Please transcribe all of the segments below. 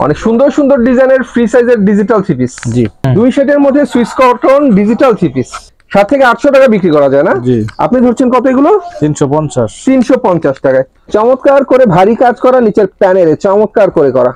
অনেক সুন্দর সুন্দর ডিজাইনের ফ্রি সাইজের ডিজিটাল থ্রি পিস। জি, দুই সেটের মধ্যে Swiss cotton digital three piece 7 থেকে 800 টাকা বিক্রি করা যায় না? জি। আপনি ধরছেন কত এগুলো? 350 টাকায়। চমৎকার করে ভারী কাজ করা, নিচের প্যানেলে চমৎকার করে করা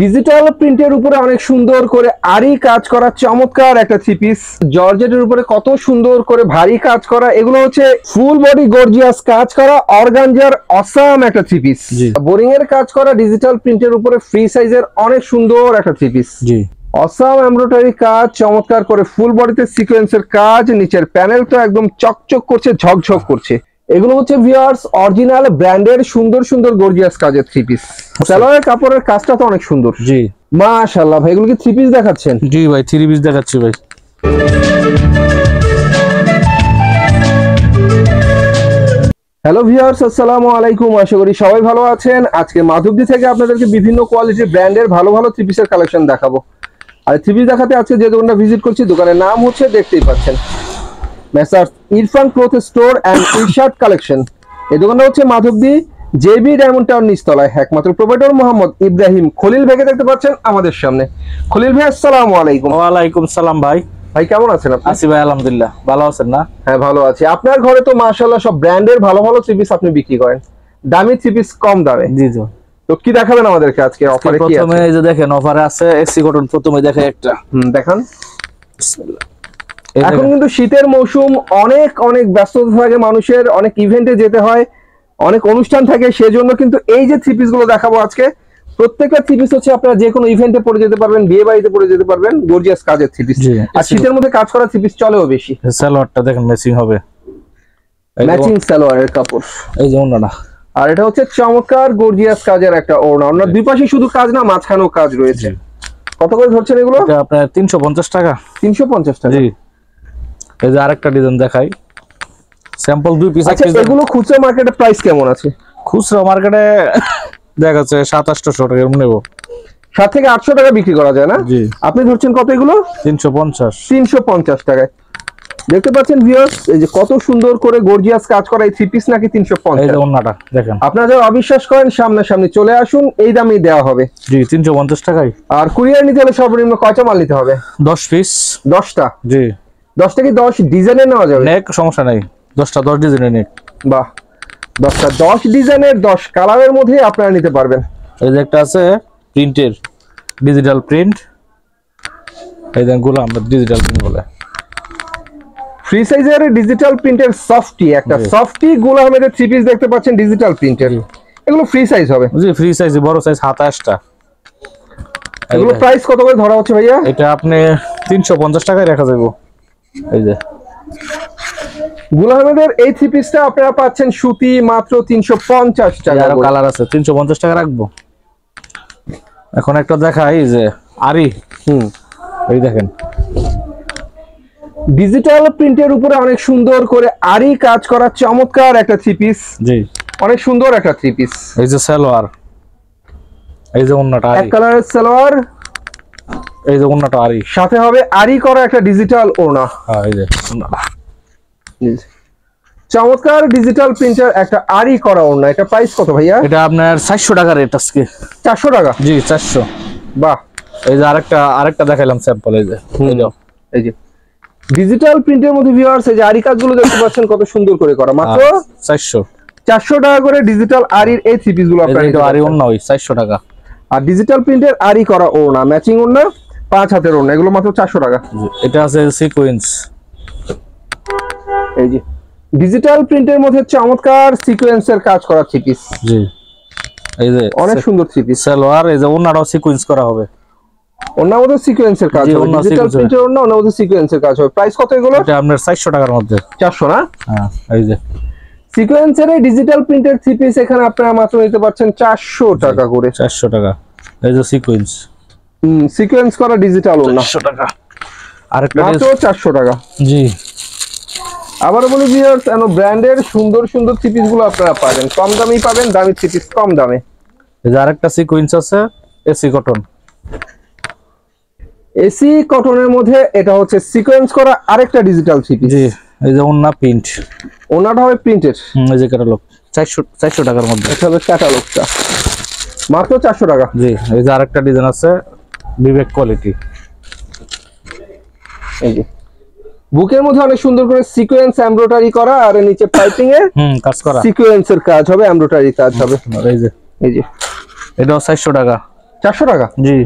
ডিজিটাল প্রিন্টের উপরে অনেক সুন্দর করে আরি কাজ করা চমৎকার একটা থ্রি পিস। জর্জেটের উপরে কত সুন্দর করে ভারী কাজ করা, এগুলো হচ্ছে ফুল বডি গর্জিয়াস কাজ করা অর্গানজার অসাম একটা থ্রি পিস। বোরিং এর কাজ করা ডিজিটাল প্রিন্টের উপরে ফ্রি সাইজের অনেক সুন্দর একটা থ্রি পিস। জি, অসাম এমব্রয়ডারি কাজ, চমৎকার করে ফুল বডিতে সিকোয়েন্সের কাজ, নিচের প্যানেলটা একদম চকচক করছে, ঝকঝক করছে। এগুলো হচ্ছে ভিউয়ার্স অরিজিনাল ব্র্যান্ডের সুন্দর সুন্দর গর্জিয়াস কাজের থ্রি পিস। সালোয়ারের কাপড়ের কাজটা তো অনেক সুন্দর। জি, মাশাআল্লাহ ভাই, এগুলো কি থ্রি পিস দেখাচ্ছেন? জি ভাই, থ্রি পিস দেখাচ্ছি ভাই। হ্যালো ভিউয়ার্স, আসসালামু আলাইকুম। আশা করি সবাই ভালো আছেন। আজকে মাধবদী থেকে আপনাদেরকে বিভিন্ন কোয়ালিটির ব্র্যান্ডের ভালো ভালো থ্রি পিসের কালেকশন দেখাবো। আর থ্রি পিস দেখাতে আজকে যে দোকানটা ভিজিট করছি, দোকানের নাম হচ্ছে দেখতেই পাচ্ছেন messrs Irfan cloth store and T shirt collection. এই দোকানটা হচ্ছে মাধবদী জেবি ডায়মন্ড টাউন নিচতলায়। একমাত্র প্রোভাইডার মোহাম্মদ ইব্রাহিম খলিল ভাইকে দেখতে পাচ্ছেন আমাদের সামনে। খলিল ভাই আসসালামু আলাইকুম। ওয়ালাইকুম সালাম ভাই। ভাই কেমন আছেন আপনি? আছি ভাই, আলহামদুলিল্লাহ। ভালো আছেন না? হ্যাঁ ভালো আছি। আপনার ঘরে তো মাশাআল্লাহ সব ব্র্যান্ডের ভালো ভালো থ্রি পিস আপনি বিক্রি করেন, দামি থ্রি পিস কম দামে। জি জি। তো কি দেখাবেন আমাদেরকে আজকে? অফারে কি আছে? প্রথমে এই যে দেখেন অফারে আছে এসি কটন। প্রথমে দেখে একটা দেখান। বিসমিল্লাহ। এখন কিন্তু শীতের মৌসুম, অনেক অনেক ব্যস্ততা থাকে মানুষের, অনেক ইভেন্টে যেতে হয়, অনেক অনুষ্ঠান থাকে, সেজন্য কিন্তু এই যে থ্রি পিস গুলো দেখাবো আজকে, প্রত্যেকটা থ্রি পিস হচ্ছে আপনারা যে কোনো ইভেন্টে পরে যেতে পারবেন, বিয়ে বাড়িতে পরে যেতে পারবেন, গর্জিয়াস কাজের থ্রি পিস। আর শীতের মধ্যে কাজ করা থ্রি পিস চলেও বেশি। সালোয়ারটা দেখেন ম্যাচিং হবে, ম্যাচিং সালোয়ারের কাপড়। এই যে ওন্নাটা। আর এটা হচ্ছে চমৎকার গর্জিয়াস কাজের একটা ওড়না। ওড়নার দুই পাশে শুধু কাজ না, মাঝখানেও কাজ রয়েছে। কত করে ধরছেন এগুলো? এটা আপনার 350 টাকা। 350 টাকা। জি। এই যে আরেকটা ডিজাইন দেখাই, স্যাম্পল দুই পিস। আচ্ছা, এগুলো খুচরা মার্কেটে প্রাইস কেমন আছে? খুচরা মার্কেটে দেখা যাচ্ছে 700-800 টাকা নেব। 7 থেকে 800 টাকা বিক্রি করা যায় না? জি। আপনি ধরছেন কত এগুলো? 350 টাকায়। দেখতে পাচ্ছেন ভিউয়ার্স, এই যে কত সুন্দর করে গর্জিয়াস কাজ করা এই থ্রি পিস নাকি 350। এই যে ওন্নাটা দেখেন। আপনারা যারা অবিশ্বাস করেন সামনাসামনি চলে আসুন, এই দামেই দেওয়া হবে। জি, 350 টাকায়। আর কুরিয়ার নিতে হলে সর্বনিম্ন কয়টা মাল নিতে হবে? 10 পিস। 10টা? জি। 10টা কি 10 ডিজাইনের নেওয়া যাবে? নেক, সমস্যা নাই। 10টা 10 ডিজাইনের নেক। বাহ, 10টা 10 ডিজাইনের 10 কালারের মধ্যে আপনারা নিতে পারবেন। এই যে একটা আছে প্রিন্টের, ডিজিটাল প্রিন্ট। এই যে গুলো আমরা ডিজিটাল প্রিন্ট বলে। ফ্রি সাইজের ডিজিটাল প্রিন্টের সফটি, একটা সফটি গুলো আমাদের থ্রি পিস দেখতে পাচ্ছেন ডিজিটাল প্রিন্টের। এগুলো ফ্রি সাইজ হবে? জি, ফ্রি সাইজ, বড় সাইজ 27টা। এগুলো প্রাইস কত করে ধরা হচ্ছে ভাইয়া? এটা আপনি 350 টাকায় রাখা যাবে। এই যে গুল আহমেদের এই থ্রি পিসটা আপনারা পাচ্ছেন সুতি মাত্র 350 টাকা। আরো কালার আছে, 350 টাকা রাখবো। এখন একটা দেখাই যে আরি। এই দেখেন ডিজিটাল প্রিন্টের উপরে অনেক সুন্দর করে আরি কাজ করা চমৎকার একটা থ্রি পিস। জি, অনেক সুন্দর একটা থ্রি পিস। এই যে সালোয়ার, এই যে ওন্নাটা এক কালারের সালোয়ার, এই যে ওন্নাটা আরি, সাথে হবে আরি করা একটা ডিজিটাল ওড়না। হ্যাঁ এই যে ওন্নাটা। চমৎকার ডিজিটাল প্রিন্টার একটা আরি করা ওড়না। এটা প্রাইস কত ভাইয়া? এটা আপনার 400 টাকা রেট আজকে। 400 টাকা? জি, 400। বাহ। এই যে আরেকটা দেখাইলাম স্যাম্পল। এই যে এই যে ডিজিটাল প্রিন্টের মধ্যে ভিউয়ার্স, এই যে আরি কাজগুলো দেখতে পাচ্ছেন কত সুন্দর করে করা। মাত্র 400 টাকা করে ডিজিটাল আরির এই থ্রি পিস গুলো আপনারা নিতে পারেন। আরি ওন্না ওই 400 টাকা। আর ডিজিটাল প্রিন্টের আরি করা ওড়না, ম্যাচিং ওড়না, 5 হাতের ওড়না, এগুলো মাত্র 400 টাকা। এটা আছে সিকোয়েন্স। এই যে ডিজিটাল প্রিন্টের মধ্যে চমৎকার সিকোয়েন্সের কাজ করা থ্রি পিস। জি, এই যে অনেক সুন্দর থ্রি পিস। সালোয়ার, এই যে ওন্নাটাও সিকোয়েন্স করা হবে। ওনার মধ্যে সিকোয়েন্সের কাজ হবে, ডিজিটাল প্রিন্টের ওড়না, ওনার মধ্যে সিকোয়েন্সের কাজ হবে। প্রাইস কত এগুলো? এটা আপনার 400 টাকার মধ্যে। 400 না? হ্যাঁ, এই যে সিকোয়েন্সের এই ডিজিটাল প্রিন্টের থ্রি পিস এখানে আপনারা মাত্র নিতে পারছেন 400 টাকা করে। 400 টাকা। এই যে সিকোয়েন্স, সিকোয়েন্স করা ডিজিটাল ওড়না 400 টাকা। আরেকটা মাত্র 400 টাকা। জি। আবার বলি ভিউয়ার্স, এনো ব্র্যান্ডের সুন্দর সুন্দর থ্রি পিস গুলো আপনারা পাবেন, কম দামেই পাবেন, দামি থ্রি পিস কম দামে। এই যে আরেকটা সিকোয়েন্স আছে এসি কটন। এসি কটনের মধ্যে এটা হচ্ছে সিকোয়েন্স করা আরেকটা ডিজিটাল থ্রি পিস। জি, এই যে ওন্না প্রিন্ট, ওনাটা হবে প্রিন্টেড। এই যে ক্যাটালগ 400 টাকার মধ্যে। এটা হবে ক্যাটালগটা। মাত্র 400 টাকা। জি এই যে আরেকটা ডিজাইন আছে বিবেক কোয়ালিটি, এই যে বুকের মধ্যে অনেক সুন্দর করে সিকোয়েন্স এমব্রয়ডারি করা, আর নিচে পাইপিং এ কাজ করা সিকোয়েন্সের কাজ হবে, এমব্রয়ডারি কাজ হবে। এই যে এটাও 400 টাকা। 400 টাকা। জি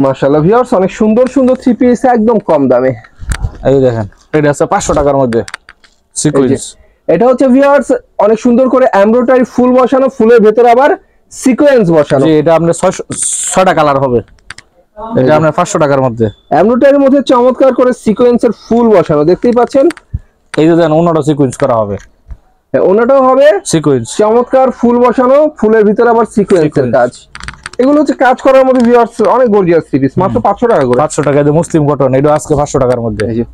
মাশাআল্লাহ ভিউয়ার্স, অনেক সুন্দর সুন্দর থ্রি পিস একদম কম দামে। এই দেখেন এটা আছে 500 টাকার মধ্যে সিকোয়েন্স। এটা হচ্ছে ভিউয়ার্স অনেক সুন্দর করে এমব্রয়ডারি ফুল বসানো, ফুলের ভেতরে আবার সিকোয়েন্স বসানো। জি এটা আপনার 6টা কালার হবে, এটা আপনার 500 টাকার মধ্যে। এমব্রয়ডারির মধ্যে চমৎকার করে সিকোয়েন্সের ফুল বসানো, দেখতেই পাচ্ছেন। এই যে দেন ওনাটা সিকোয়েন্স করা হবে, ওনাটাও হবে সিকোয়েন্স, চমৎকার ফুল বসানো, ফুলের ভিতরে আবার সিকোয়েন্সের কাজ। এগুলো হচ্ছে কাজ করার মধ্যে ভিউয়ার্স অনেক গর্জিয়াস থ্রি পিস, মাত্র 500 টাকা করে। 500 টাকা। যে মুসলিম কটন, এটা আজকে 500 টাকার মধ্যে। এই যে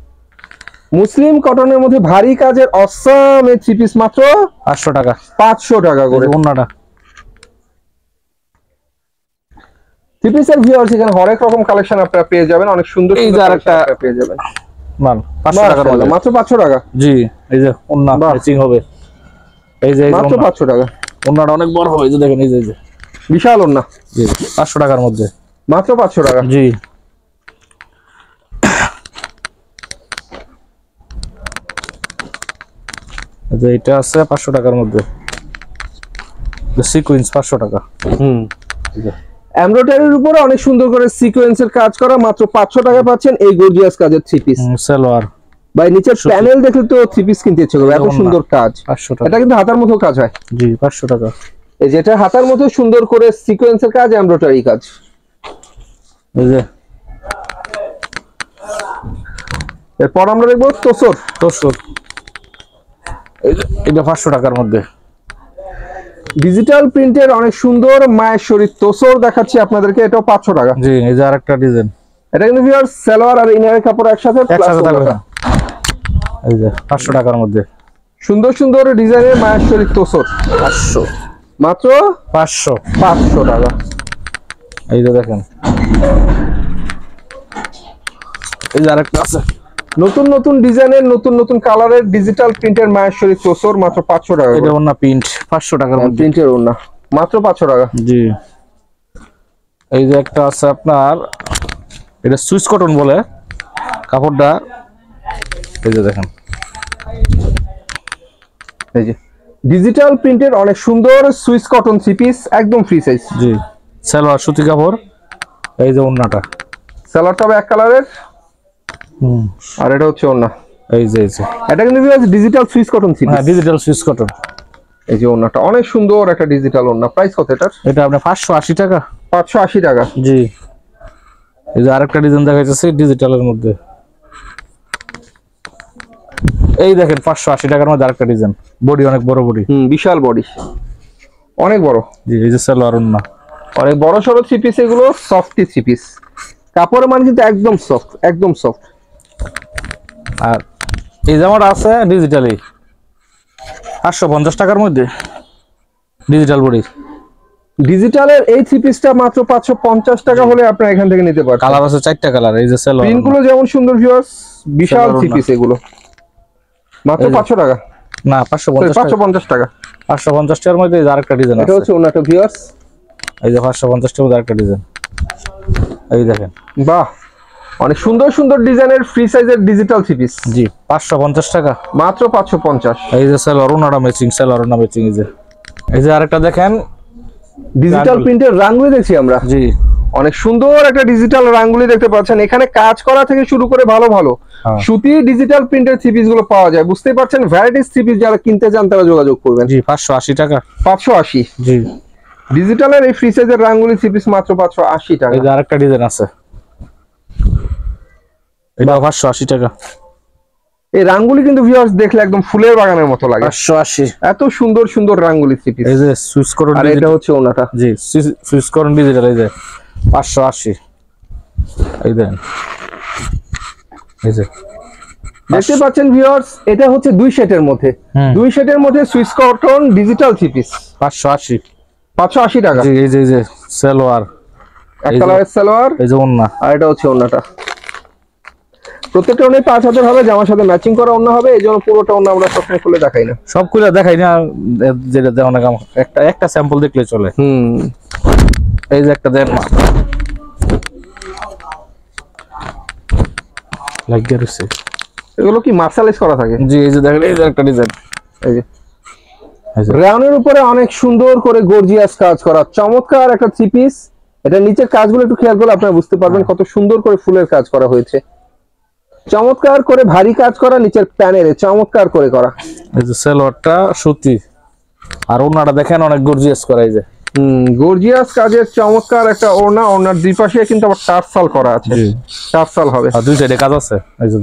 মুসলিম কটনের মধ্যে ভারী কাজের অসাম এই থ্রি পিস মাত্র 500 টাকা। 500 টাকা করে ওনাটা থ্রি পিসের ভিউয়ার্স, এখানে হরেক রকম কালেকশন আপনারা পেয়ে যাবেন, অনেক সুন্দর এই যে আরেকটা পেয়ে যাবেন মাল 500 টাকার মধ্যে, মাত্র 500 টাকা। জি এই যে ওন্না ম্যাচিং হবে, এই যে মাত্র 500 টাকা। ওন্নাটা অনেক বড় হবে, এই যে দেখেন, এই যে বিশাল ওন্না। জি 500 টাকার মধ্যে, মাত্র 500 টাকা। জি এটা আছে 500 টাকার মধ্যে, সিকোয়েন্স 500 টাকা। এমব্রয়ডারির উপরে অনেক সুন্দর করে সিকোয়েন্সের কাজ করা, মাত্র 500 টাকা পাচ্ছেন এই গর্জিয়াস কাজের থ্রি পিস। সালোয়ার ভাই নিচের প্যানেল দেখলে তো থ্রি পিস কিনতে ইচ্ছে করবে, এত সুন্দর কাজ। 500 টাকা। এটা কিন্তু হাতার মতো কাজ হয়। জি 500 টাকা। এই যেটা হাতার মতো সুন্দর করে সিকোয়েন্সের কাজ, এমব্রয়ডারি কাজ। এই যে এরপর আমরা দেখবো তোসর। এই যে এটা 500 টাকার মধ্যে, ডিজিটাল প্রিন্টের অনেক সুন্দর মায়ের শরীর তোসর দেখাচ্ছি আপনাদেরকে, এটাও 500 টাকা। জি এই যে আরেকটা ডিজাইন, এটা কিন্তু ভিউয়ার্স সালোয়ার আর ইনারের কাপড় একসাথে থাকবে। এই যে 500 টাকার মধ্যে সুন্দর সুন্দর ডিজাইনের মায়ের শরীর তোসর 500, মাত্র 500 টাকা। এই যে দেখেন, এই যে আরেকটা আছে নতুন নতুন ডিজাইনের নতুন নতুন কালারের ডিজিটাল প্রিন্টের মায়ের শরীর তোসর, মাত্র 500 টাকা। এটা ওন্না প্রিন্ট 500 টাকার মধ্যে, প্রিন্টের ওন্না মাত্র 500 টাকা। জি এই যে একটা আছে আপনার, এটা সুইস কটন বলে কাপড়টা, এই যে দেখেন, এই যে ডিজিটাল প্রিন্টের অনেক সুন্দর সুইস কটন থ্রি পিস, একদম ফ্রি সাইজ। জি সালোয়ার সুতি কাপড়, এই যে ওন্নাটা, সালোয়ারটা হবে এক কালারের, আর এটা হচ্ছে ওন্না। এই যে এটা কিন্তু digital Swiss cotton three piece. হ্যাঁ ডিজিটাল সুইস কটন। এই যে ওন্নাটা অনেক সুন্দর একটা ডিজিটাল ওন্না, প্রাইস কত এটার? এটা আপনার 580 টাকা। 580 টাকা। জি এই যে আরেকটা ডিজাইন দেখা যাচ্ছে ডিজিটালের মধ্যে, এই দেখেন 580 টাকার মধ্যে আরেকটা ডিজাইন, বডি অনেক বড় বডি, বিশাল বডি, অনেক বড়। জি এই যে সালোয়ার ওন্না, অনেক বড় সরো থ্রি পিস, এগুলো সফটি থ্রি পিস, কাপড়ের মান কিন্তু একদম সফট, একদম সফট। আর এই জামাটা আছে ডিজিটালি 550 টাকার মধ্যে, ডিজিটাল বডি। ডিজিটালের এই থ্রি পিসটা মাত্র 550 টাকা হলে আপনারা এখান থেকে নিতে পারবেন। কালার আছে 4টা কালার, এই যে সালোয়ার প্রিন্ট গুলো যেমন সুন্দর ভিউয়ার্স, বিশাল থ্রি পিস এগুলো, মাত্র 500 টাকা না 550 টাকা। 550 টাকার মধ্যে আরেকটা ডিজাইন আছে, এটা হচ্ছে ওনাটা ভিউয়ার্স, এই যে 550 টাকার মধ্যে আরেকটা ডিজাইন, এই দেখেন, বাহ অনেক সুন্দর সুন্দর ডিজাইনের ফ্রি সাইজের ডিজিটাল থ্রি পিস। জি 550 টাকা মাত্র 550। এই যে সালোয়ার ওনাটা ম্যাচিং, সালোয়ার ওনা ম্যাচিং। এই যে আরেকটা দেখেন ডিজিটাল প্রিন্টের রাঙ্গুলি দেখছি আমরা। জি অনেক সুন্দর একটা ডিজিটাল রাঙ্গুলি দেখতে পাচ্ছেন, এখানে কাজ করা থেকে শুরু করে ভালো ভালো সুতি ডিজিটাল প্রিন্টের থ্রি পিস গুলো পাওয়া যায়। বুঝতেই পারছেন ভ্যারাইটিস থ্রি পিস, যারা কিনতে চান তারা যোগাযোগ করবেন। জি 580 টাকা। 580। জি ডিজিটালের এই ফ্রি সাইজের রাঙ্গুলি থ্রি পিস মাত্র 580 টাকা। এই যে আরেকটা ডিজাইন আছে, এটা 580 টাকা। এই রাঙ্গুলি কিন্তু ভিউয়ার্স দেখলে একদম ফুলের বাগানের মতো লাগে। 580, এত সুন্দর সুন্দর রাঙ্গুলি থ্রি পিস। এই যে সুইচ করুন, আর এটা হচ্ছে ওনাটা। জি সুইচ করুন ডিজিটাল, এই যে 580। এই দেন, এই যে দেখতে পাচ্ছেন ভিউয়ার্স, এটা হচ্ছে দুই সেটের মধ্যে, দুই সেটের মধ্যে Swiss cotton digital three piece 580। 580 টাকা। জি এই যে সালোয়ার, এক কালারের সালোয়ার, এই যে ওন্না, আর এটা হচ্ছে ওন্নাটা। প্রত্যেকটা ওনাই 5 হাজার হবে, জামার সাথে ম্যাচিং করা ওন্না হবে, এই জন্য পুরোটা ওন্না আমরা সবসময় খুলে দেখাই না। সব খুলে দেখাই না, যেটা দেয় অনেক একটা একটা স্যাম্পল দেখলে চলে। এই যে একটা দেন লাগিয়ে রয়েছে, এগুলো কি মার্শালাইজ করা থাকে? জি এই যে দেখেন, এই যে একটা ডিজাইন, এই যে রাউন্ডের উপরে অনেক সুন্দর করে গর্জিয়াস কাজ করা, চমৎকার একটা থ্রি পিস। এটা নিচের কাজগুলো একটু খেয়াল করলে আপনারা বুঝতে পারবেন কত সুন্দর করে ফুলের কাজ করা হয়েছে, চমৎকার করে ভারী কাজ করা, নিচের প্যানেলে চমৎকার করে করা। এই যে সালোয়ারটা সুতি, আর ওড়নাটা দেখেন অনেক গর্জিয়াস করা। এই যে গর্জিয়াস কাজের চমৎকার একটা ওড়না, ওড়নার দুই পাশে কিন্তু আবার টার্সাল করা আছে, টার্সাল হবে, আর দুই সাইডে কাজ আছে। এই যে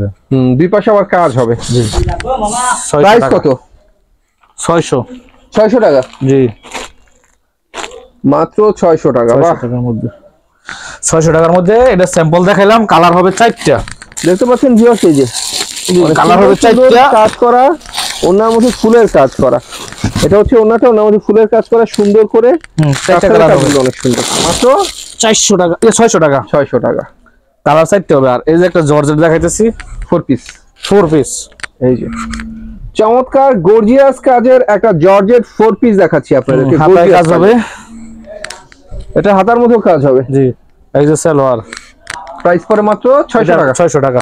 দুই পাশে আবার কাজ হবে। জি প্রাইস কত? 600 টাকা। জি মাত্র 600 টাকা। 600 টাকার মধ্যে, 600 টাকার মধ্যে এটা স্যাম্পল দেখাইলাম। কালার হবে 4টা, দেখতে পাচ্ছেন ভিউয়ার্স, এই যে কালার হবে 4টা, কাজ করা, ওনার মধ্যে ফুলের কাজ করা। এটা হচ্ছে ওনাটা, ওনার মধ্যে ফুলের কাজ করা সুন্দর করে, 4টা কালার হবে, অনেক সুন্দর। মাত্র 400 টাকা, 600 টাকা, 600 টাকা। কালার 4টা হবে। আর এই যে একটা জর্জেট দেখাইতেছি, 4 পিস, 4 পিস। এই যে চমৎকার গর্জিয়াস কাজের একটা জর্জেট 4 পিস দেখাচ্ছি আপনাদেরকে। হাতায় কাজ হবে, এটা হাতার মধ্যেও কাজ হবে। জি এই যে সালোয়ার, প্রাইস পড়ে মাত্র 600 টাকা। 600 টাকা।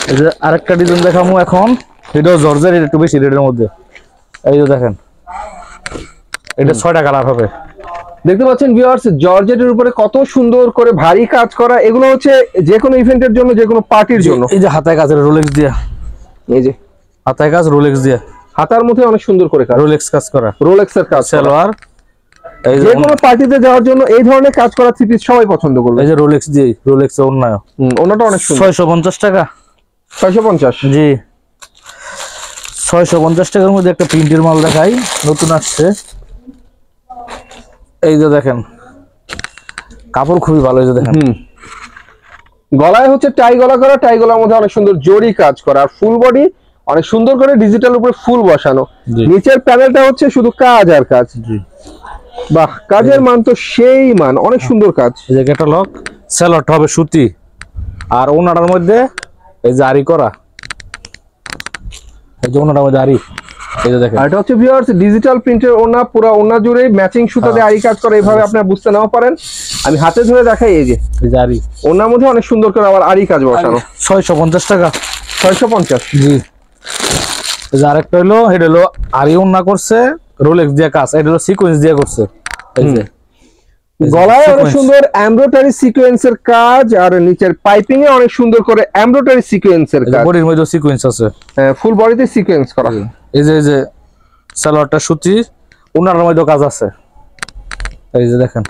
এই যে আরেকটা ডিজাইন দেখামু এখন, এটাও জর্জেট, এটা একটু বেশি রেটের মধ্যে। এই যে দেখেন, এটা 6টা কালার হবে। দেখতে পাচ্ছেন ভিউয়ার্স, জর্জেটের উপরে কত সুন্দর করে ভারী কাজ করা। এগুলো হচ্ছে যে কোনো ইভেন্টের জন্য, যে কোনো পার্টির জন্য। এই যে হাতায় কাজের রোলেক্স দিয়া, এই যে হাতায় কাজ রোলেক্স দিয়া, হাতার মধ্যে অনেক সুন্দর করে কাজ, রোলেক্স কাজ করা, রোলেক্সের কাজ। সালোয়ার এই যে কোনো পার্টিতে যাওয়ার জন্য এই ধরনের কাজ করা থ্রি পিস সবাই পছন্দ করবে। এই যে রোলেক্স দিয়ে, রোলেক্স ওন্নায়, ওনাটা অনেক সুন্দর। 650 টাকা। 650, জি 650 টাকার মধ্যে একটা প্রিন্টের মাল দেখাই, নতুন আসছে। এই যে দেখেন, কাপড় খুবই ভালো। এই যে দেখেন, গলায় হচ্ছে টাই গলা করা, টাই গলার মধ্যে অনেক সুন্দর জরি কাজ করা, আর ফুল বডি অনেক সুন্দর করে ডিজিটাল উপরে ফুল বসানো। নিচের প্যানেলটা হচ্ছে শুধু কাজ আর কাজ। বাহ, কাজের মান তো সেই মান, অনেক সুন্দর কাজ। এই যে ক্যাটালগ, সালোয়ারটা হবে সুতি, আর ওনাটার মধ্যে এই যে আরি করা, এই যে ওনাটার মধ্যে আরি। এই যে দেখেন, আর এটা হচ্ছে ভিউয়ার্স ডিজিটাল প্রিন্টের ওনা, পুরো ওনা জুড়ে ম্যাচিং সুতা দিয়ে আরি কাজ করা। এইভাবে আপনারা বুঝতে নাও পারেন, আমি হাতে ধরে দেখাই। এই যে আরি, ওনার মধ্যে অনেক সুন্দর করে আবার আরি কাজ বসানো। 650 টাকা। 650, জি এই যে আরেকটা হলো, এটা হলো আরি ওন্না করছে, রোলেক্স দিয়ে কাজ, এটা হলো সিকোয়েন্স দিয়ে করছে। এই যে গলায় অনেক সুন্দর এমব্রয়ডারি সিকোয়েন্সের কাজ, আর নিচের পাইপিং এ অনেক সুন্দর করে এমব্রয়ডারি সিকোয়েন্সের কাজ। বডির মধ্যে সিকোয়েন্স আছে, ফুল বডিতে সিকোয়েন্স করা। এই যে সালোয়ারটা সুতি, ওনার মধ্যে কাজ আছে। এই যে দেখেন,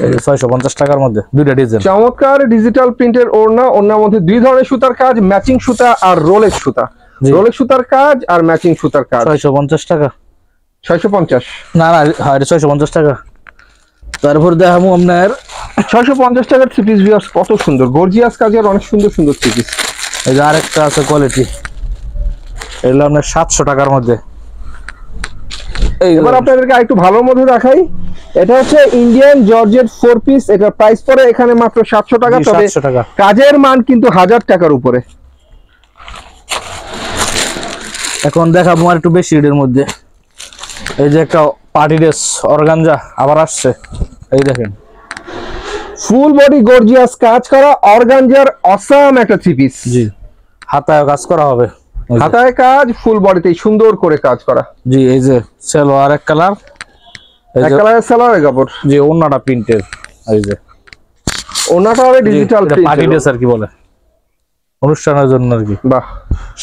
এই যে 650 টাকার মধ্যে দুইটা ডিজাইন। চমৎকার ডিজিটাল প্রিন্টের ওড়না, ওড়নার মধ্যে দুই ধরনের সুতার কাজ, ম্যাচিং সুতা আর রোলেক্স সুতা। রোলেক্স সুতার কাজ আর ম্যাচিং সুতার কাজ। 650 টাকা। 650, না না, হ্যাঁ 650 টাকা। তারপর দেখাবো আপনার 650 টাকার থ্রি পিস। ভিউয়ার্স কত সুন্দর গর্জিয়াস কাজের অনেক সুন্দর সুন্দর থ্রি পিস। এই যে আরেকটা আছে কোয়ালিটি, এগুলো আপনার 700 টাকার মধ্যে। এবার আপনাদেরকে একটু ভালোর মধ্যে দেখাই। এটা হচ্ছে ইন্ডিয়ান জর্জেট 4 পিস, এটা প্রাইস পড়ে এখানে মাত্র 700 টাকা। তবে কাজের মান কিন্তু 1000 টাকার উপরে। এখন দেখাবো আর একটু বেশি রেটের মধ্যে। এই যে একটা পার্টি ড্রেস অর্গানজা আবার আসছে, এই দেখেন ফুল বডি গর্জিয়াস কাজ করা অর্গানজার অসাম একটা থ্রি পিস। জি হাতায় কাজ করা হবে, হাতায় কাজ, ফুল বডিতে সুন্দর করে কাজ করা। জি এই যে সালোয়ার এক কালার, এক কালারের সালোয়ারের কাপড়। জি ওন্নাটা প্রিন্টের, এই যে ওন্নাটা হবে ডিজিটাল প্রিন্ট, পার্টি ড্রেস আর কি বলে, অনুষ্ঠানের জন্য আর কি। বাহ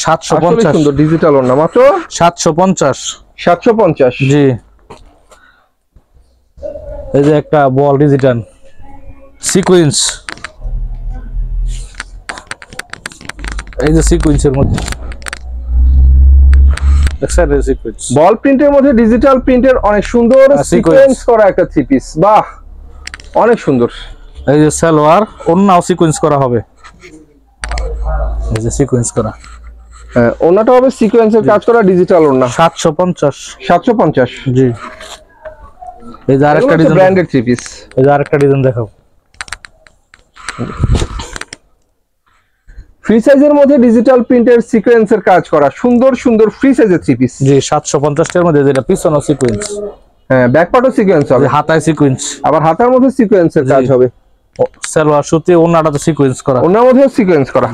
750 সুন্দর ডিজিটাল ওন্না, মাত্র 750। 750, জি এই যে একটা বল ডিজিটাল সিকোয়েন্স, এই যে সিকোয়েন্সের মধ্যে সিকোয়েন্স, বল প্রিন্টের মধ্যে ডিজিটাল প্রিন্টের অনেক সুন্দর সিকোয়েন্স করা একটা থ্রি পিস। বাহ অনেক সুন্দর। এই যে সালোয়ার, ওন্নাও সিকোয়েন্স করা হবে, এই যে সিকোয়েন্স করা। হ্যাঁ ওন্নাটা হবে সিকোয়েন্সের কাজ করা ডিজিটাল ওন্না। 750। 750, জি এই যে আরেকটা ডিজাইন, ব্র্যান্ডেড থ্রি পিস। এই যে আরেকটা ডিজাইন দেখাও। ফ্রি সাইজের মধ্যে ডিজিটাল প্রিন্টের সিকোয়েন্সের কাজ করা সুন্দর সুন্দর ফ্রি সাইজের থ্রি পিস। জি 750 টাকার মধ্যে, যেটা পিছনে সিকোয়েন্স, হ্যাঁ ব্যাক পার্টও সিকোয়েন্স হবে, হাতায় সিকোয়েন্স, আবার হাতার মধ্যে সিকোয়েন্সের কাজ হবে। সালোয়ার সুতি, ওন্নাটা তো সিকোয়েন্স করা, ওনার মধ্যেও সিকোয়েন্স করা।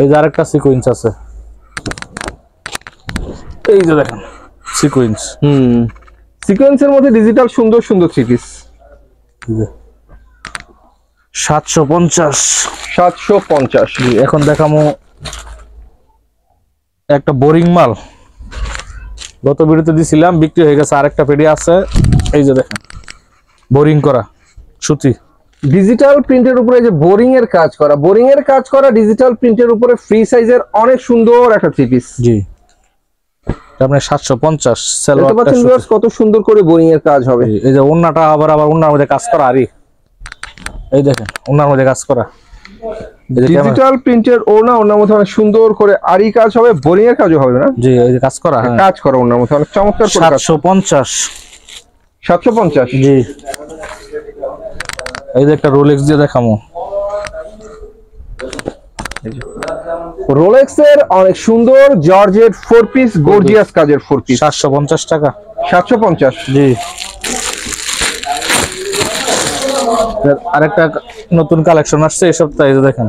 এই যে আরেকটা সিকোয়েন্স আছে, এই যে দেখেন সিকোয়েন্স। সিকোয়েন্সের মধ্যে ডিজিটাল সুন্দর সুন্দর থ্রি পিস। 750। 750। এখন দেখামো একটা বোরিং মাল, গত ভিডিওতে দিছিলাম, বিক্রি হয়ে গেছে, আরেকটা পেডি আছে। এই যে দেখেন বোরিং করা সুতি, ডিজিটাল প্রিন্টের উপরে যে বোরিং এর কাজ করা, বোরিং এর কাজ করা ডিজিটাল প্রিন্টের উপরে ফ্রি সাইজের অনেক সুন্দর একটা থ্রি পিস। জি আপনি 750। দেখতে পাচ্ছেন ভিউয়ার্স কত সুন্দর করে বোরিং এর কাজ হবে। এই যে ওন্নাটা আবার ওন্নার মধ্যে কাজ করা, আরি এই দেখেন ওন্নার মধ্যে কাজ করা, ডিজিটাল প্রিন্টের ওড়না, ওড়নার মধ্যে অনেক সুন্দর করে আরি কাজ হবে, বোরিং এর কাজও হবে না? জি এই যে কাজ করা, হ্যাঁ কাজ করা ওড়নার মধ্যে অনেক চমৎকার করে কাজ। 750। 750। জি এই যে একটা রোলেক্স দিয়ে দেখামো, রোলেক্স এর অনেক সুন্দর জর্জেট 4 পিস গর্জিয়াস কাজের 4 পিস। 750 টাকা। 750। জি আরেকটা নতুন কালেকশন আসছে এই সপ্তাহে, এই যে দেখেন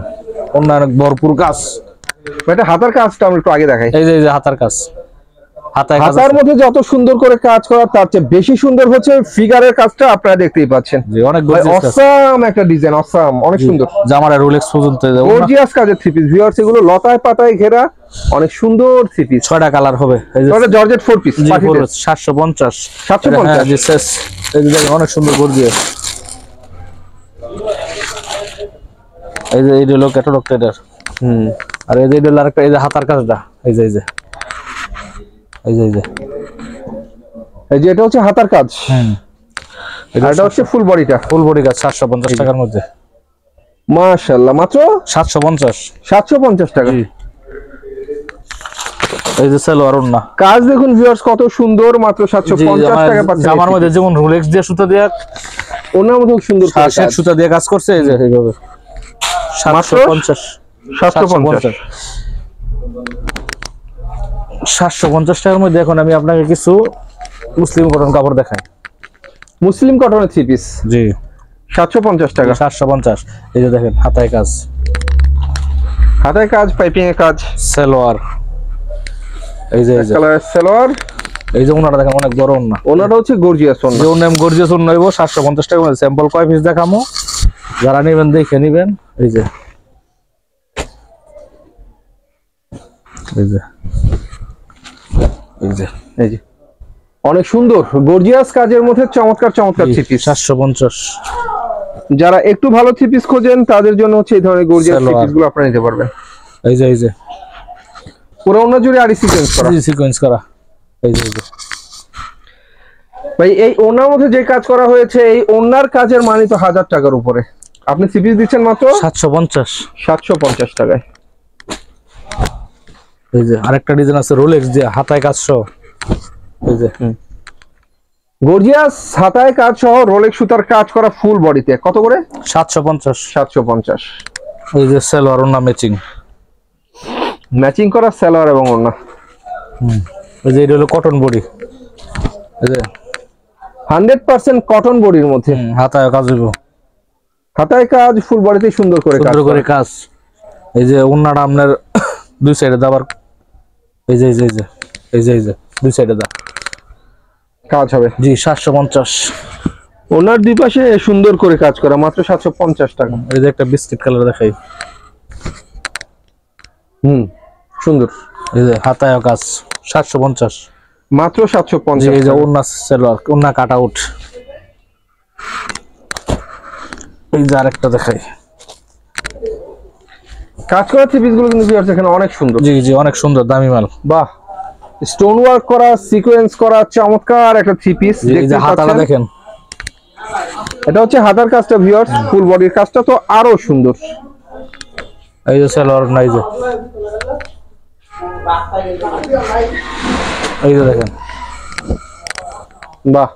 অন্য অনেক ভরপুর কাজ। এটা হাতার কাজটা আমরা একটু আগে দেখাই। এই যে হাতার কাজ, হাতার মধ্যে যত সুন্দর করে কাজ করা, তার চেয়ে বেশি সুন্দর হচ্ছে ফিগারের কাজটা, আপনারা দেখতেই পাচ্ছেন। জি অনেক অসাম একটা ডিজাইন, অসাম, অনেক সুন্দর। জামার রোলেক্স পর্যন্ত গর্জিয়াস কাজের থ্রি পিস ভিউয়ার্স, এগুলো লতায় পাতায় ঘেরা অনেক সুন্দর থ্রি পিস। 6টা কালার হবে। এই যে জর্জেট 4 পিস 750। 750। জি শেষ। এই যে দেখেন অনেক সুন্দর গর্জিয়াস। এই যে এই হলো ক্যাটালগ এটার। আর এই যে এটা আরেকটা, এই যে হাতার কাজটা, এই যে এটা হচ্ছে হাতার কাজ। এটা হচ্ছে ফুল বডিটা, ফুল বডি কাজ 750 টাকার মধ্যে। মাশাআল্লাহ, মাত্র 750। 750 টাকা। এই যে সালোয়ার ওন্না কাজ দেখুন ভিউয়ার্স কত সুন্দর, মাত্র 750 টাকা পাচ্ছেন। জামার মধ্যে যেমন রোলেক্স দিয়ে সুতা দিয়ে, ওনার মধ্যে সুন্দর কাজ, সুতা দিয়ে কাজ করছে। এই যে এইভাবে 750। 750 টাকার মধ্যে এখন আমি আপনাকে কিছু মুসলিম কটন কাপড় দেখাই। মুসলিম কটনের থ্রি পিস। জি 750 টাকা। 750। এই যে দেখেন হাতায় কাজ, হাতায় কাজ, পাইপিং এর কাজ, সালোয়ার। এই যে কালার সালোয়ার। এই যে ওনাটা দেখেন অনেক বড় ওন্না, ওনাটা হচ্ছে গর্জিয়াস ওন্না। যে ওন্না গর্জিয়াস ওন্না হইবো 750 টাকা মধ্যে। স্যাম্পল কয় পিস দেখামু, যারা নেবেন দেখে নেবেন। এই যে অনেক সুন্দর গর্জিয়াস কাজের মধ্যে চমৎকার চমৎকার থ্রি পিস। 750। যারা একটু ভালো থ্রি পিস খোঁজেন তাদের জন্য হচ্ছে এই ধরনের গর্জিয়াস থ্রি পিস গুলো আপনারা নিতে পারবেন। এই যে পুরো ওন্না জুড়ে আরি সিকোয়েন্স করা, সিকোয়েন্স করা। এই যে ভাই এই ওন্নার মধ্যে যে কাজ করা হয়েছে, এই ওন্নার কাজের মানে তো 1000 টাকার উপরে। আপনি থ্রি পিস দিচ্ছেন মাত্র 750। 750 টাকায়। এই যে আরেকটা ডিজাইন আছে রোলেক্স দিয়ে হাতায় কাজ সহ। এই যে গর্জিয়াস হাতায় কাজ সহ রোলেক্স সুতার কাজ করা ফুল বডিতে কত করে? 750। 750। এই যে সালোয়ার ওন্না ম্যাচিং করা সালোয়ার এবং ওন্না। এই যে এটা হলো কটন বডি, এই যে 100% কটন বডির মধ্যে হাতায় কাজ হইব, হাতায় কাজ ফুল বডিতে সুন্দর করে কাজ। এই যে ওন্নাটা আপনার দুই সাইডে দাবার, এই যে দুই সাইডে দা কাজ হবে। জি 750। ওনার দুই পাশে সুন্দর করে কাজ করা, মাত্র 750 টাকা। এই যে একটা বিস্কিট কালার দেখাই, সুন্দর। এই যে হাতায় কাজ 750, মাত্র 750। এই যে ওন্না সালোয়ার, ওন্না কাট আউট। এই যে আরেকটা দেখাই, কাজ করা থ্রি পিস গুলো কিন্তু ভিউয়ার্স এখানে অনেক সুন্দর। জি অনেক সুন্দর, দামি মাল। বাহ, স্টোন ওয়ার্ক করা, সিকোয়েন্স করা, চমৎকার একটা থ্রি পিস। এই যে হাতাটা দেখেন, এটা হচ্ছে হাতার কাজটা ভিউয়ার্স, ফুল বডির কাজটা তো আরো সুন্দর। এই যে সালোয়ার নাই, যে এই যে দেখেন, বাহ,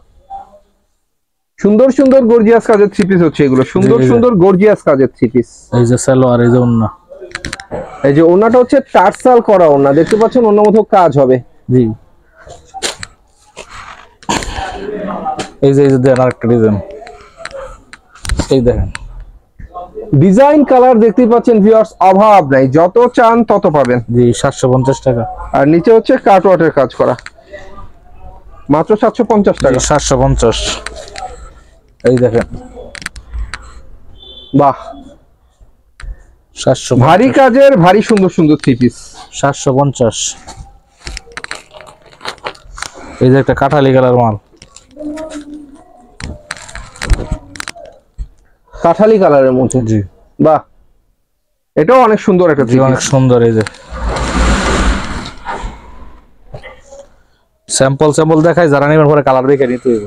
সুন্দর সুন্দর গর্জিয়াস কাজের থ্রি পিস হচ্ছে এগুলো, সুন্দর সুন্দর গর্জিয়াস কাজের থ্রি পিস। এই যে সালোয়ার, এই যে ওন্না, এই যে ওন্নাটা হচ্ছে টার্সাল করা ওন্না, দেখতে পাচ্ছেন অন্য মতো কাজ হবে। জি এই যে দেন আরেকটা ডিজাইন, এই দেখেন ডিজাইন কালার দেখতেই পাচ্ছেন ভিউয়ার্স, অভাব নাই, যত চান তত পাবেন। জি 750 টাকা। আর নিচে হচ্ছে কাটওয়ার্টের কাজ করা, মাত্র 750 টাকা। 750। এই দেখেন বাহ, 700, ভারী কাজের ভারী সুন্দর সুন্দর থ্রি পিস। 750। এই যে একটা কাঠালি কালার মাল, কাঠালি কালারের মধ্যে। জি বাহ, এটাও অনেক সুন্দর একটা জি থ্রি অনেক পিস। সুন্দর। এই যে স্যাম্পল দেখাই, যারা নেবেন পরে কালার দেখে নিতে হইব।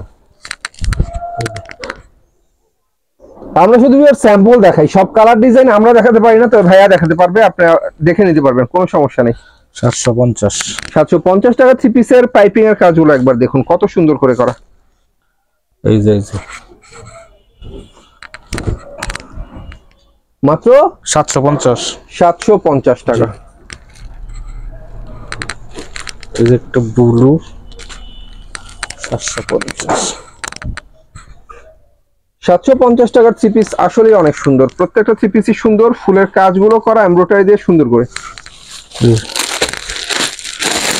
আমরা শুধু স্যাম্পল দেখাই, সব কালার ডিজাইন আমরা দেখাতে পারি না, তবে ভাইয়া দেখাতে পারবে, আপনি দেখে নিতে পারবেন, কোনো সমস্যা নেই। 750। 750 টাকা থ্রি পিসের পাইপিং এর কাজগুলো একবার দেখুন কত সুন্দর করে করা। এই যে মাত্র 750। 750 টাকা। এই যে একটা ব্লু, 750। 750 টাকার থ্রি পিস আসলেই অনেক সুন্দর, প্রত্যেকটা থ্রি পিসই সুন্দর, ফুলের কাজগুলো করা এমব্রয়ডারি দিয়ে সুন্দর করে।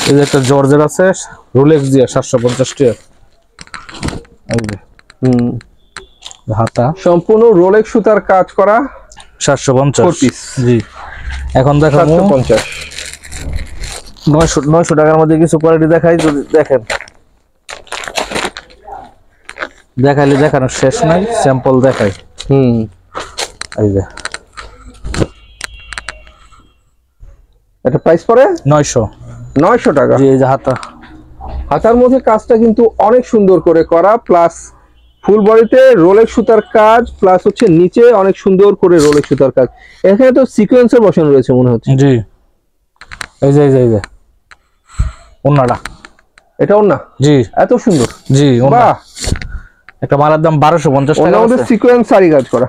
এই যে একটা জর্জের আছে রোলেক্স দিয়ে 750 টাকা। এই যে হাতা সম্পূর্ণ রোলেক্স সুতার কাজ করা 750 পিস। জি এখন দেখো 750। 900 টাকার মধ্যে কিছু কোয়ালিটি দেখাই, যদি দেখেন দেখাইলে দেখানোর শেষ নাই, স্যাম্পল দেখাই। এই যে এটা প্রাইস পড়ে 900 টাকা। জি এই যে হাতা, হাতার মধ্যে কাজটা কিন্তু অনেক সুন্দর করে করা, প্লাস ফুল বডিতে রোলেক্স সুতার কাজ, প্লাস হচ্ছে নিচে অনেক সুন্দর করে রোলেক্স সুতার কাজ। এখানে তো সিকোয়েন্সের বসানো রয়েছে মনে হচ্ছে। জি এই যে ওন্নাটা, এটা ওন্না, জি এত সুন্দর। জি ওন্না, বাহ, একটা মালের দাম 1250 টাকা, ওন্নার মধ্যে সিকোয়েন্স সারি কাজ করা।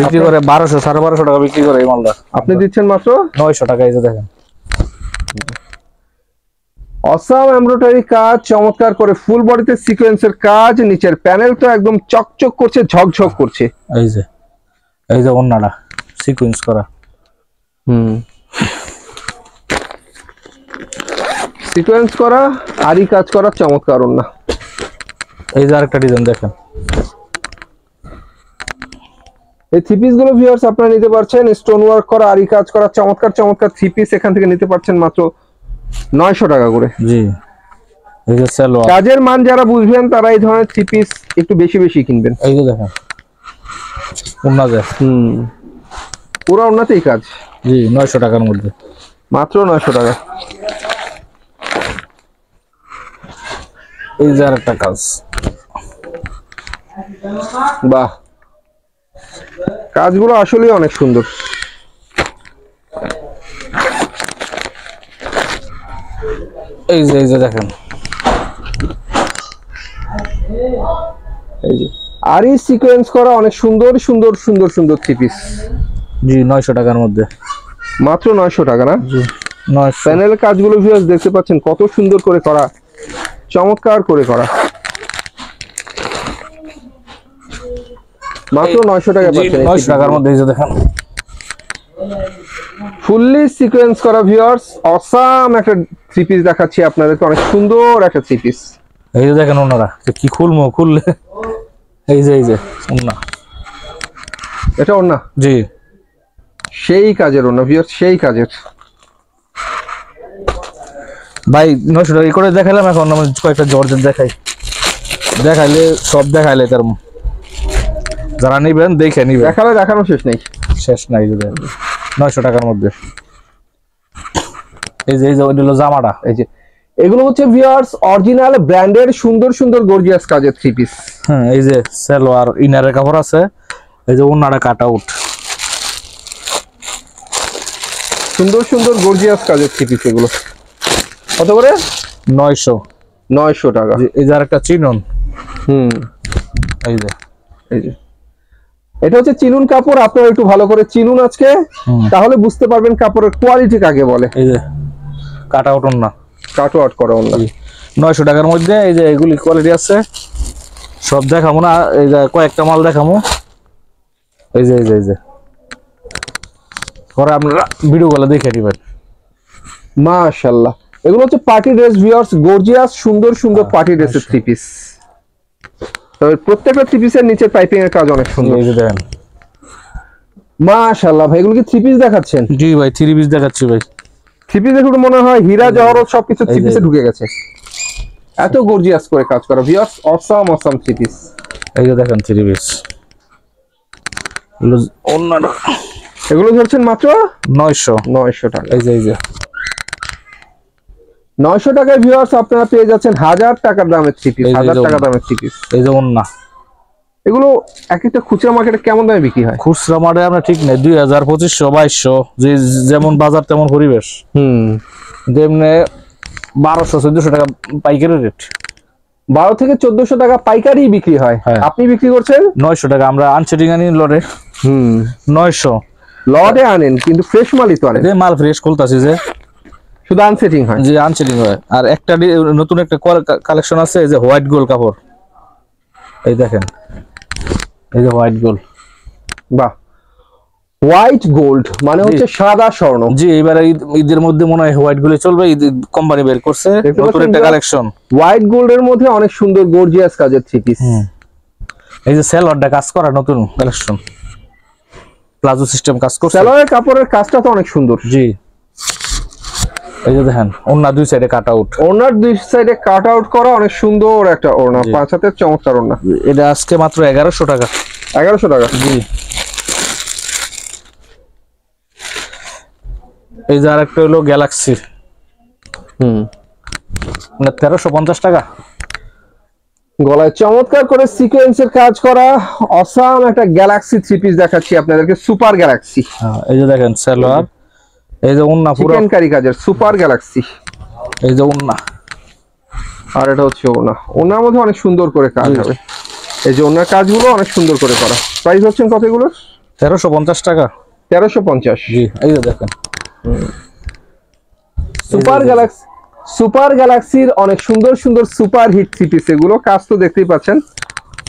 বিক্রি করে 1200 1250 টাকা বিক্রি করে এই মালটা, আপনি দিচ্ছেন মাত্র 900 টাকা। এই যে দেখেন অসাম এমব্রয়ডারি কাজ, চমৎকার করে ফুল বডিতে সিকোয়েন্সের কাজ, নিচের প্যানেল তো একদম চকচক করছে, ঝকঝক করছে। এই যে ওন্নাটা সিকোয়েন্স করা, সিকোয়েন্স করা আরি কাজ করা, চমৎকার ওন্না। এই যে আরেকটা ডিজাইন দেখেন। এই থ্রি পিস গুলো ভিউয়ার্স আপনারা নিতে পারছেন, স্টোন ওয়ার্ক করা আরি কাজ করা চমৎকার চমৎকার থ্রি পিস এখান থেকে নিতে পারছেন মাত্র 900 টাকা করে। জি এই যে সালোয়ার, কাজের মান যারা বুঝবেন তারা এই ধরনের থ্রি পিস একটু বেশি বেশি কিনবেন। এই যে দেখেন ওন্না যে পুরো ওন্নাতেই কাজ। জি 900 টাকার মধ্যে, মাত্র 900 টাকা। এই যে আরেকটা কাজ, বাহ, কাজগুলো আসলেই অনেক সুন্দর। এই যে দেখেন, এই যে আরি সিকোয়েন্স করা অনেক সুন্দর সুন্দর সুন্দর সুন্দর থ্রি পিস। জি 900 টাকার মধ্যে, মাত্র 900 টাকা না? জি 900। প্যানেল কাজগুলো ভিউয়ার্স দেখতে পাচ্ছেন কত সুন্দর করে করা, চমৎকার করে করা। মাত্র 900 টাকা পাচ্ছেন 900 টাকার মধ্যে। এই যে দেখেন ফুললি সিকোয়েন্স করা ভিউয়ার্স, অসাম একটা থ্রি পিস দেখাচ্ছি আপনাদেরকে, অনেক সুন্দর একটা থ্রি পিস। এই যে দেখেন ওনারা কি খুললে, এই যে ওন্না, এটা ওন্না, জি সেই কাজের ওন্না ভিউয়ার্স, সেই কাজের। ভাই 900 টাকা করে দেখালাম, এখন আমি কয়েকটা জর্জেট দেখাইলে সব দেখাইলে তার যারা নিবেন দেখে নিবেন, দেখালে দেখানো শেষ নেই, শেষ নাই। যদি 900 টাকার মধ্যে এই যে ওইটা হলো জামাটা। এই যে এগুলো হচ্ছে ভিউয়ার্স অরিজিনাল ব্র্যান্ডের সুন্দর সুন্দর গর্জিয়াস কাজের থ্রি পিস। হ্যাঁ এই যে সালোয়ার ইনারের কাপড় আছে, এই যে ওন্নাটা কাট আউট, সুন্দর সুন্দর গর্জিয়াস কাজের থ্রি পিস। এগুলো কত করে? 900। 900 টাকা। এই যে আরেকটা চিনন, হুম, এই যে এই যে এটা হচ্ছে চিনুন কাপড়, আপনারা একটু ভালো করে চিনুন আজকে, তাহলে বুঝতে পারবেন কাপড়ের কোয়ালিটি কাকে বলে। এই যে কাট আউট না, কাট আউট করা ওন্না। 900 টাকার মধ্যে এই যে এগুলি কোয়ালিটি আছে, সব দেখাবো না, এই যে কয়েকটা মাল দেখাবো। এই যে এই যে পরে আপনারা ভিডিও গুলো দেখে নেবেন। মাশাআল্লাহ, এগুলো হচ্ছে পার্টি ড্রেস ভিউয়ার্স, গর্জিয়াস সুন্দর সুন্দর পার্টি ড্রেসের থ্রি পিস। তবে প্রত্যেকটা থ্রি পিসের নিচের পাইপিং এর কাজ অনেক সুন্দর। এই যে দেখেন, মাশাআল্লাহ ভাই, এগুলো কি থ্রি পিস দেখাচ্ছেন? জি ভাই, 3 পিস দেখাচ্ছি ভাই। থ্রি পিস দেখে মনে হয় হীরা জহরত সবকিছু থ্রি পিসে ঢুকে গেছে, এত গর্জিয়াস করে কাজ করা viewers, awesome awesome three piece. এই যে দেখেন 3 পিস, অন্যটা এগুলো ধরছেন মাত্র 900 টাকা। এই যে 900 টাকায় ভিউয়ার্স আপনারা পেয়ে যাচ্ছেন 1000 টাকার দামের থ্রি পিস, এই যে 1000 টাকা দামের থ্রি পিস। এই যে অন্য এগুলো এক একটা খুচরা মার্কেটে কেমন দামে বিক্রি হয়? খুচরা মাঠে আমরা ঠিক নেই, 2000, 2500, 2200, যে যেমন বাজার তেমন পরিবেশ। যেমনি 1200, 1400 টাকা পাইকারি রেট। 12 থেকে 1400 টাকা পাইকারি বিক্রি হয়, হ্যাঁ। আপনি বিক্রি করছেন 900 টাকা। আমরা আনসেটিং আনি লটে 900, লটে আনেন কিন্তু ফ্রেশ মালই তো আনেন, যে মাল ফ্রেশ খুলতাছি, যে শুধু আনসেটিং হয়। যে আনসেটিং হয়। আর একটা নতুন একটা কালেকশন আছে, এই যে হোয়াইট গোল্ড কাপড়, এই দেখেন, এই যে হোয়াইট গোল্ড। বাহ, হোয়াইট গোল্ড মানে হচ্ছে সাদা স্বর্ণ। জি, এবারে ঈদের মধ্যে মনে হয় হোয়াইট গোল্ড চলবে, ঈদ কোম্পানি বের করছে নতুন একটা কালেকশন। হোয়াইট গোল্ডের মধ্যে অনেক সুন্দর গর্জিয়াস কাজের থ্রি পিস। এই যে সেলরটা কাজ করা নতুন কালেকশন, প্লাজো সিস্টেম কাজ করছে। সেলরের কাপড়ের কাজটা তো অনেক সুন্দর। জি, এই যে দেখেন ওড়না দুই সাইডে কাট আউট, ওড়নার দুই সাইডে কাট আউট করা অনেক সুন্দর একটা ওড়না, 5 হাতের চমৎকার ওড়না। এটা আজকে মাত্র 1100 টাকা। 1100 টাকা। জি, এই যে আরেকটা হলো গ্যালাক্সি, 1350 টাকা। গলায় চমৎকার করে সিকোয়েন্সের কাজ করা অসাম একটা গ্যালাক্সি থ্রি পিস দেখাচ্ছি আপনাদেরকে, সুপার গ্যালাক্সি। এই যে দেখেন সালোয়ার, এই যে ওন্না পুরো চিকেনকারি কাজের সুপার গ্যালাক্সি। এই যে ওন্না, আর এটা হচ্ছে ওনা, ওনার মধ্যে অনেক সুন্দর করে কাজ হবে। এই যে ওনার কাজগুলো অনেক সুন্দর করে করা। প্রাইস হচ্ছে কত এগুলো? 1350 টাকা। 1350। জি, এই যে দেখেন সুপার গ্যালাক্সি, সুপার গ্যালাক্সির অনেক সুন্দর সুন্দর সুপার হিট থ্রি পিস। এগুলো কাজ তো দেখতেই পাচ্ছেন,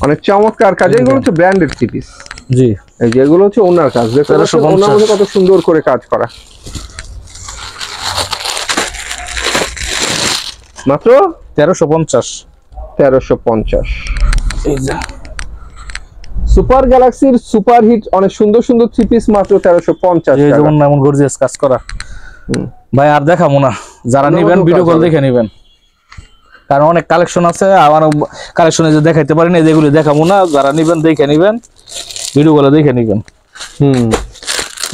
অনেক চমৎকার কাজ। এগুলো হচ্ছে ব্র্যান্ডেড থ্রি পিস। জি, এই যে এগুলো হচ্ছে ওনার কাজ, দেখতে পাচ্ছেন ওনার মধ্যে কত সুন্দর করে কাজ করা। মাত্র 1350। 1350। এই যে সুপার গ্যালাক্সির সুপার হিট অনেক সুন্দর সুন্দর থ্রি পিস মাত্র 1350 এই যে টাকা। ওন্না এমন গর্জিয়াস কাজ করা ভাই, আর দেখাবো না, যারা নিবেন ভিডিও কল দেখে নিবেন, কারণ অনেক কালেকশন আছে। আমার কালেকশনে যে দেখাইতে পারি না, যেগুলো দেখাবো না, যারা নিবেন দেখে নিবেন, ভিডিও কলে দেখে নিবেন।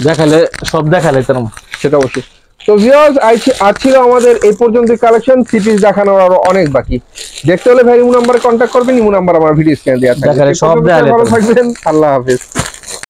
দেখালে সব দেখালে তেমন, সেটা অবশ্যই। তো ভিউয়ার্স, আর ছিল আমাদের এই পর্যন্ত কালেকশন। থ্রি পিস দেখানোর আরো অনেক বাকি। দেখতে হলে ভাই ইমো নাম্বারে কন্ট্যাক্ট করবেন, ইমো নাম্বার আমার ভিডিও স্ক্রিনে দেওয়া থাকবে। দেখালে সব দেখালে। ভালো থাকবেন, আল্লাহ হাফেজ।